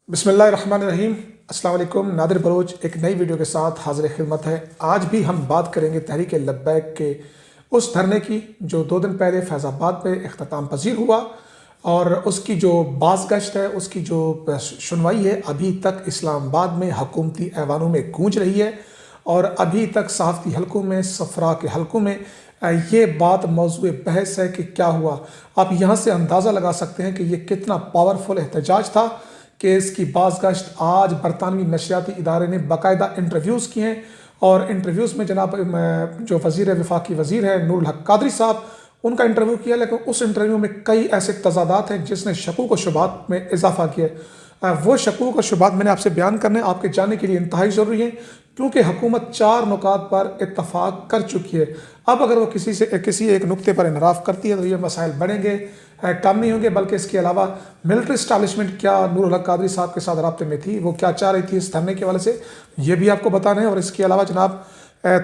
بسم اللہ الرحمن الرحیم۔ السلام علیکم۔ نادر بلوچ ایک نئی ویڈیو کے ساتھ حاضر خدمت ہے۔ آج بھی ہم بات کریں گے تحریک لبیک کے اس دھرنے کی جو 2 دن پہلے فیض آباد میں اختتام پذیر ہوا، اور اس کی جو باز گشت ہے، اس کی جو سنوائی ہے، ابھی تک اسلام آباد میں حکومتی ایوانوں میں گونج رہی ہے، اور ابھی تک صحافتی حلقوں میں، صفراء کے حلقوں میں یہ بات موضوع بحث ہے کہ کیا ہوا۔ آپ یہاں سے اندازہ لگا سکتے ہیں کہ یہ کتنا پاورفل احتجاج تھا کہ اس کی باز گشت آج برطانوی نشریاتی ادارے نے باقاعدہ انٹرویوز کیے ہیں، اور انٹرویوز میں جناب جو وفاقی وزیر ہے نور الحق قادری صاحب، ان کا انٹرویو کیا، لیکن اس انٹرویو میں کئی ایسے تضادات ہیں جس نے شکوک و شبہات میں اضافہ کیا ہے۔ وہ شکوک و شبہات میں نے آپ سے بیان کرنے آپ کے جاننے کے لیے انتہائی ضروری ہیں، کیونکہ حکومت 4 نکات پر اتفاق کر چکی ہے۔ اب اگر وہ کسی ایک نقطے پر انحراف کرتی ہے تو یہ مسائل بڑھیں گے، کم نہیں ہوں گے، بلکہ اس کے علاوہ ملٹری اسٹیبلشمنٹ کیا نور الحق قادری صاحب کے ساتھ رابطے میں تھی، وہ کیا چاہ رہی تھی اس دھرنے کے حوالے سے، یہ بھی آپ کو بتانا ہے۔ اور اس کے علاوہ جناب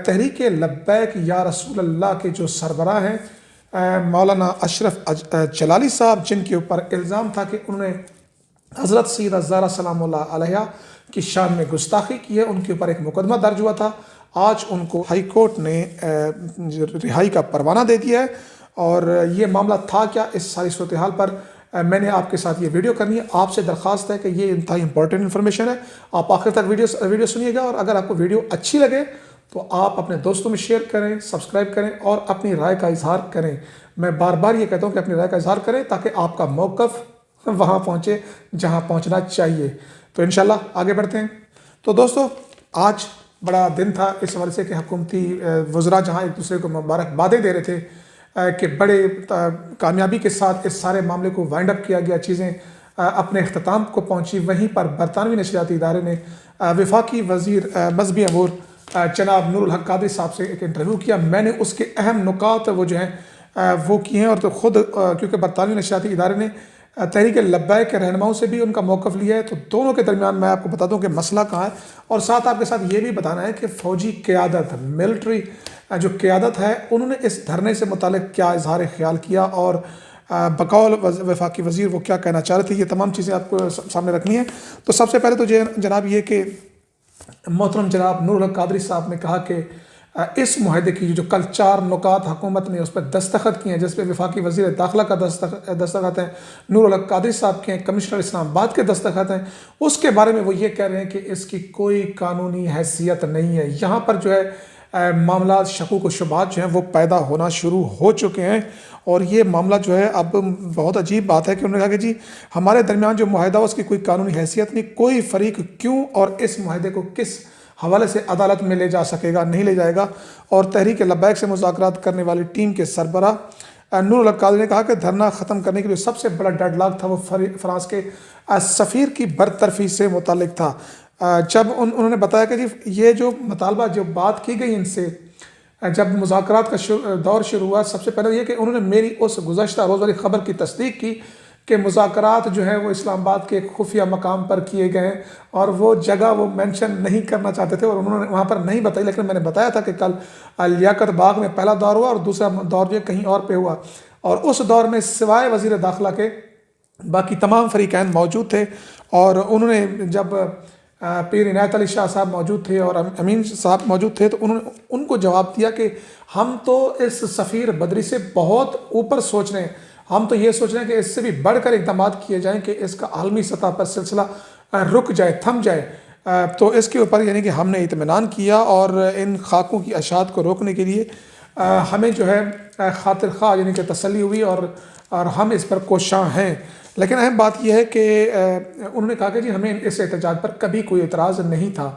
تحریک لبیک یا رسول اللہ کے جو سربراہ ہیں مولانا اشرف جلالی صاحب، جن کے اوپر الزام تھا کہ انہوں نے حضرت سیدہ زہرا سلام اللہ علیہ کی شان میں گستاخی کی ہے، ان کے اوپر ایک مقدمہ درج ہوا تھا۔ آج ان کو ہائی کورٹ نے رہائی کا پروانہ دے دیا ہے، اور یہ معاملہ تھا کیا، اس ساری صورتحال پر میں نے آپ کے ساتھ یہ ویڈیو کرنی ہے۔ آپ سے درخواست ہے کہ یہ انتہائی امپورٹنٹ انفارمیشن ہے، آپ آخر تک ویڈیو سنیے گا، اور اگر آپ کو ویڈیو اچھی لگے تو آپ اپنے دوستوں میں شیئر کریں، سبسکرائب کریں اور اپنی رائے کا اظہار کریں۔ میں بار بار یہ کہتا ہوں کہ اپنی رائے کا اظہار کریں تاکہ آپ کا موقف وہاں پہنچے جہاں پہنچنا چاہیے۔ تو انشاءاللہ آگے بڑھتے ہیں۔ تو دوستو، آج بڑا دن تھا اس حوالے سے کہ حکومتی وزراء جہاں ایک دوسرے کو مبارکبادیں دے رہے تھے کہ بڑے کامیابی کے ساتھ اس سارے معاملے کو وائنڈ اپ کیا گیا، چیزیں اپنے اختتام کو پہنچی، وہیں پر برطانوی نشریاتی ادارے نے وفاقی وزیر مذہبی امور جناب نور الحق قادری صاحب سے ایک انٹرویو کیا۔ میں نے اس کے اہم نکات وہ جو ہیں وہ کیے ہیں، اور تو خود کیونکہ برطانوی نشریاتی ادارے نے تحریک لبیک کے رہنماؤں سے بھی ان کا موقف لیا ہے، تو دونوں کے درمیان میں آپ کو بتا دوں کہ مسئلہ کہاں ہے، اور ساتھ آپ کے ساتھ یہ بھی بتانا ہے کہ فوجی قیادت، ملٹری جو قیادت ہے، انہوں نے اس دھرنے سے متعلق کیا اظہار خیال کیا، اور بقول وفاقی وزیر وہ کیا کہنا چاہ رہے تھے۔ یہ تمام چیزیں آپ کو سامنے رکھنی ہیں۔ تو سب سے پہلے تو جناب یہ کہ محترم جناب نور الحق قادری صاحب نے کہا کہ اس معاہدے کی جو کل 4 نکات حکومت نے اس پر دستخط کیے ہیں، جس پہ وفاقی وزیر داخلہ کا دستخط ہیں، نور الحق قادری صاحب کے ہیں، کمشنر اسلام آباد کے دستخط ہیں، اس کے بارے میں وہ یہ کہہ رہے ہیں کہ اس کی کوئی قانونی حیثیت نہیں ہے۔ یہاں پر جو ہے معاملات، شکوک و شبہات جو ہیں وہ پیدا ہونا شروع ہو چکے ہیں، اور یہ معاملہ جو ہے اب بہت عجیب بات ہے کہ انہوں نے کہا کہ جی ہمارے درمیان جو معاہدہ اس کی کوئی قانونی حیثیت نہیں، کوئی فریق کیوں اور اس معاہدے کو کس حوالے سے عدالت میں لے جا سکے گا، نہیں لے جائے گا۔ اور تحریک لبیک سے مذاکرات کرنے والی ٹیم کے سربراہ نور الحق قادری نے کہا کہ دھرنا ختم کرنے کے لیے سب سے بڑا ڈیڈ لاک تھا وہ فرانس کے سفیر کی برطرفی سے متعلق تھا۔ جب انہوں نے بتایا کہ جی یہ جو مطالبہ جو بات کی گئی ان سے جب مذاکرات کا دور شروع ہوا، سب سے پہلے یہ کہ انہوں نے میری اس گزشتہ روز والی خبر کی تصدیق کی کہ مذاکرات جو ہے وہ اسلام آباد کے ایک خفیہ مقام پر کیے گئے ہیں، اور وہ جگہ وہ مینشن نہیں کرنا چاہتے تھے، اور انہوں نے وہاں پر نہیں بتائی، لیکن میں نے بتایا تھا کہ کل لیاقت باغ میں پہلا دور ہوا اور دوسرا دور جو کہیں اور پہ ہوا، اور اس دور میں سوائے وزیر داخلہ کے باقی تمام فریقین موجود تھے، اور انہوں نے جب پیر عنایت علی شاہ صاحب موجود تھے اور امین صاحب موجود تھے، تو انہوں نے ان کو جواب دیا کہ ہم تو اس سفیر بدری سے بہت اوپر سوچ رہے ہیں، ہم تو یہ سوچ رہے ہیں کہ اس سے بھی بڑھ کر اقدامات کیے جائیں کہ اس کا عالمی سطح پر سلسلہ رک جائے، تھم جائے۔ تو اس کے اوپر یعنی کہ ہم نے اطمینان کیا، اور ان خاکوں کی اشاعت کو روکنے کے لیے ہمیں جو ہے خاطر خواہ یعنی کہ تسلی ہوئی، اور ہم اس پر کوشاں ہیں۔ لیکن اہم بات یہ ہے کہ انہوں نے کہا کہ جی ہمیں اس احتجاج پر کبھی کوئی اعتراض نہیں تھا۔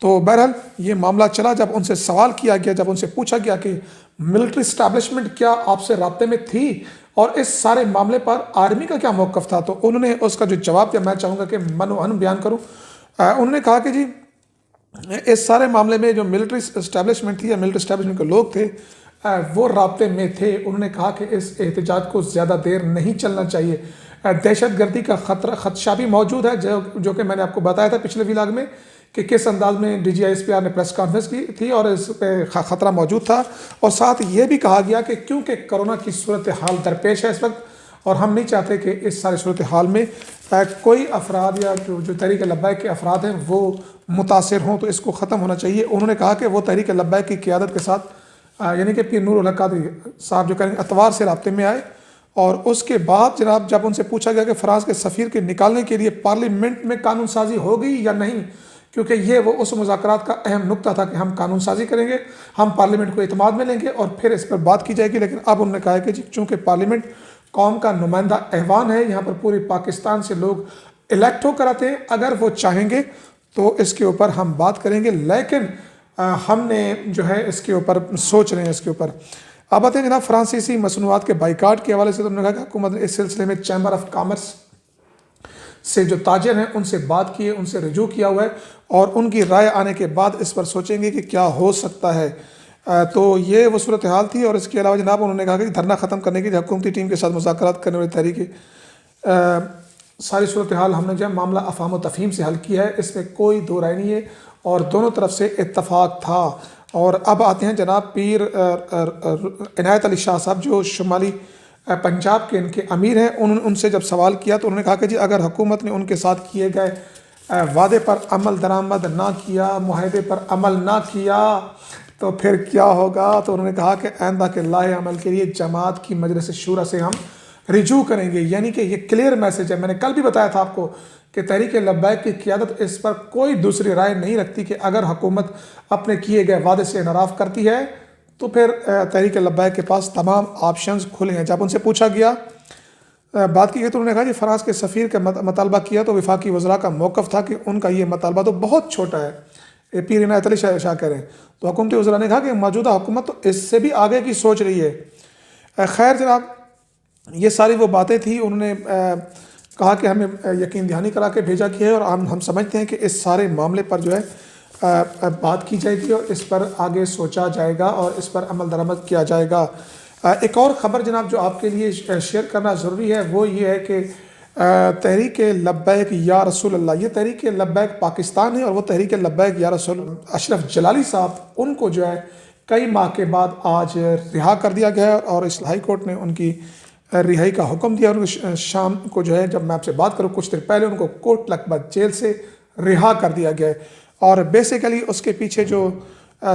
تو بہرحال یہ معاملہ چلا، جب ان سے سوال کیا گیا، جب ان سے پوچھا گیا کہ ملٹری اسٹیبلشمنٹ کیا آپ سے رابطے میں تھی اور اس سارے معاملے پر آرمی کا کیا موقف تھا، تو انہوں نے اس کا جو جواب دیا میں چاہوں گا کہ من و عن بیان کروں۔ انہوں نے کہا کہ جی اس سارے معاملے میں جو ملٹری اسٹیبلشمنٹ تھی یا ملٹری اسٹیبلشمنٹ کے لوگ تھے وہ رابطے میں تھے۔ انہوں نے کہا کہ اس احتجاج کو زیادہ دیر نہیں چلنا چاہیے، دہشت گردی کا خدشہ بھی موجود ہے، جو کہ میں نے آپ کو بتایا تھا پچھلے ولاگ میں کہ کس انداز میں D G I S P R نے پریس کانفرنس کی تھی، اور اس پہ خطرہ موجود تھا، اور ساتھ یہ بھی کہا گیا کہ کیونکہ کرونا کی صورتحال درپیش ہے اس وقت، اور ہم نہیں چاہتے کہ اس ساری صورتحال میں کوئی افراد یا جو تحریک لبیک کے افراد ہیں وہ متاثر ہوں، تو اس کو ختم ہونا چاہیے۔ انہوں نے کہا کہ وہ تحریک لبیک کی قیادت کے ساتھ یعنی کہ پیر نور الحق قادری صاحب جو کریں اتوار سے رابطے میں آئے، اور اس کے بعد جناب جب ان سے پوچھا گیا کہ فرانس کے سفیر کے نکالنے کے لیے پارلیمنٹ میں قانون سازی ہوگی یا نہیں، کیونکہ یہ وہ اس مذاکرات کا اہم نقطہ تھا کہ ہم قانون سازی کریں گے، ہم پارلیمنٹ کو اعتماد میں لیں گے اور پھر اس پر بات کی جائے گی، لیکن اب انہوں نے کہا کہ چونکہ پارلیمنٹ قوم کا نمائندہ ایوان ہے، یہاں پر پوری پاکستان سے لوگ الیکٹ ہو کر آتے ہیں، اگر وہ چاہیں گے تو اس کے اوپر ہم بات کریں گے، لیکن ہم نے جو ہے اس کے اوپر سوچ رہے ہیں اس کے اوپر۔ اب آتے ہیں جناب فرانسیسی مصنوعات کے بائیکاٹ کے حوالے سے، تو انہوں نے کہا کہ حکومت نے اس سلسلے میں چیمبر آف کامرس سے جو تاجر ہیں ان سے بات کی ہے، ان سے رجوع کیا ہوا ہے، اور ان کی رائے آنے کے بعد اس پر سوچیں گے کہ کیا ہو سکتا ہے۔ تو یہ وہ صورتحال تھی، اور اس کے علاوہ جناب انہوں نے کہا کہ دھرنا ختم کرنے کے لیے حکومتی ٹیم کے ساتھ مذاکرات کرنے والی تحریک ساری صورتحال ہم نے جو ہے معاملہ افہام و تفہیم سے حل کیا ہے، اس میں کوئی دو رائے نہیں ہے اور دونوں طرف سے اتفاق تھا۔ اور اب آتے ہیں جناب پیر عنایت علی شاہ صاحب جو شمالی پنجاب کے ان کے امیر ہیں، انہوں نے ان سے جب سوال کیا تو انہوں نے کہا کہ جی اگر حکومت نے ان کے ساتھ کیے گئے وعدے پر عمل درآمد نہ کیا، معاہدے پر عمل نہ کیا تو پھر کیا ہوگا؟ تو انہوں نے کہا کہ آئندہ کے لاہے عمل کے لیے جماعت کی مجلس شورا سے ہم رجوع کریں گے، یعنی کہ یہ کلیئر میسج ہے۔ میں نے کل بھی بتایا تھا آپ کو کہ تحریک لبیک کی قیادت اس پر کوئی دوسری رائے نہیں رکھتی کہ اگر حکومت اپنے کیے گئے وعدے سے انحراف کرتی ہے تو پھر تحریک لبیک کے پاس تمام آپشنز کھلے ہیں۔ جب ان سے پوچھا گیا بات کی گئی تو انہوں نے کہا کہ فرانس کے سفیر کا مطالبہ کیا تو وفاقی وزراء کا موقف تھا کہ ان کا یہ مطالبہ تو بہت چھوٹا ہے، پیر عنایت علی شاہ کہہ رہے ہیں۔ تو حکومتی وزراء نے کہا کہ موجودہ حکومت تو اس سے بھی آگے کی سوچ رہی ہے۔ خیر جناب یہ ساری وہ باتیں تھیں، انہوں نے کہا کہ ہمیں یقین دہانی کرا کے بھیجا گیا ہے، اور ہم سمجھتے ہیں کہ اس سارے معاملے پر جو ہے بات کی جائے گی اور اس پر آگے سوچا جائے گا اور اس پر عمل درآمد کیا جائے گا۔ ایک اور خبر جناب جو آپ کے لیے شیئر کرنا ضروری ہے وہ یہ ہے کہ تحریک لبیک یا رسول اللہ، یہ تحریک لبیک پاکستان ہے، اور وہ تحریک لبیک یا رسول اشرف جلالی صاحب ان کو جو ہے کئی ماہ کے بعد آج رہا کر دیا گیا ہے، اور اس ہائی کورٹ نے ان کی رہائی کا حکم دیا، اور شام کو جو ہے جب میں آپ سے بات کروں کچھ دیر پہلے ان کو کوٹ لکھپت جیل سے رہا کر دیا گیا ہے۔ اور بیسیکلی اس کے پیچھے جو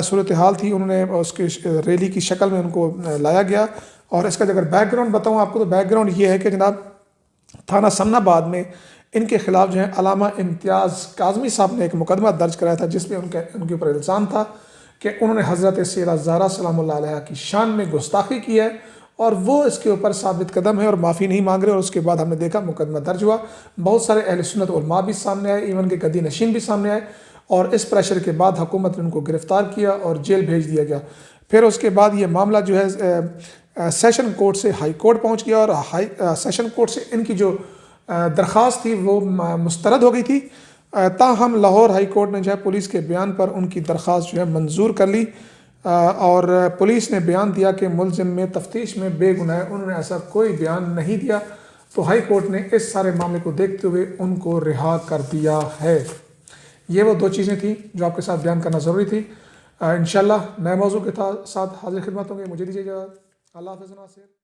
صورتحال تھی انہوں نے اس کی ریلی کی شکل میں ان کو لایا گیا، اور اس کا اگر بیک گراؤنڈ بتاؤں آپ کو تو بیک گراؤنڈ یہ ہے کہ جناب تھانہ سمن آباد میں ان کے خلاف جو ہے علامہ امتیاز کاظمی صاحب نے ایک مقدمہ درج کرایا تھا جس میں ان کے اوپر الزام تھا کہ انہوں نے حضرت سیدہ زہرا سلام اللہ علیہ کی شان میں گستاخی کی ہے، اور وہ اس کے اوپر ثابت قدم ہے اور معافی نہیں مانگ رہے۔ اور اس کے بعد ہم نے دیکھا مقدمہ درج ہوا، بہت سارے اہل سنت علماء بھی سامنے آئے، ایون کہ گدی نشین بھی سامنے آئے، اور اس پریشر کے بعد حکومت نے ان کو گرفتار کیا اور جیل بھیج دیا گیا۔ پھر اس کے بعد یہ معاملہ جو ہے سیشن کورٹ سے ہائی کورٹ پہنچ گیا، اور سیشن کورٹ سے ان کی جو درخواست تھی وہ مسترد ہو گئی تھی، تاہم لاہور ہائی کورٹ نے جو ہے پولیس کے بیان پر ان کی درخواست جو ہے منظور کر لی، اور پولیس نے بیان دیا کہ ملزم میں تفتیش میں بے گناہ ہے، انہوں نے ایسا کوئی بیان نہیں دیا، تو ہائی کورٹ نے اس سارے معاملے کو دیکھتے ہوئے ان کو رہا کر دیا ہے۔ یہ وہ دو چیزیں تھیں جو آپ کے ساتھ بیان کرنا ضروری تھی۔ انشاءاللہ نئے موضوع کے ساتھ حاضر خدمت ہوں گے، مجھے دیجیے اجازت، اللہ حافظ ناصر۔